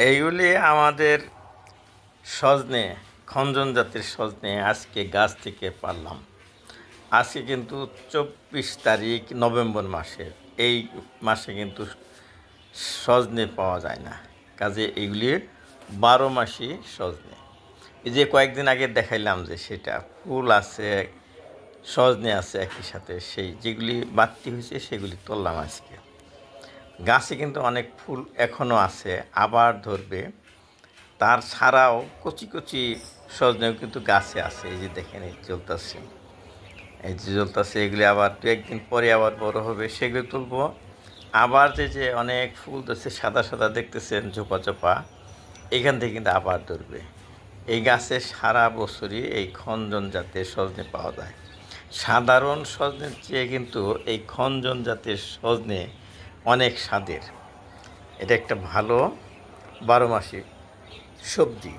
এইগুলি আমাদের সজনে, খঞ্জন জাতের সজনে আজকে গাছ থেকে পারলাম। আজকে কিন্তু 24 তারিখ নভেম্বর মাসের। এই মাসে কিন্তু সজনে পাওয়া যায় না, কাজে এইগুলি 12 মাসই সজনে। এই যে কয়েকদিন আগে দেখাইলাম যে সেটা ফুল আছে, সজনে আছে একই সাথে, সেই যেগুলি বাড়তি হয়েছে সেগুলি তুললাম আজকে। গাছে কিন্তু অনেক ফুল এখনও আছে, আবার ধরবে। তার ছাড়াও কচি কচি সজনেও কিন্তু গাছে আছে। এই যে দেখেন, এই জ্বলতেছে, এই যে জ্বলতেছে, এগুলি আবার দু একদিন পরে আবার বড় হবে, সেগুলি তুলবো। আবার যে অনেক ফুল ধরছে, সাদা সাদা দেখতেছেন, চোপা চোপা, এখান থেকে কিন্তু আবার ধরবে। এই গাছে সারা বছরই এই খঞ্জন জাতের সজনে পাওয়া যায়। সাধারণ সজনের চেয়ে কিন্তু এই খঞ্জন জাতের সজনে অনেক স্বাদের। এটা একটা ভালো 12 মাসি সবজি।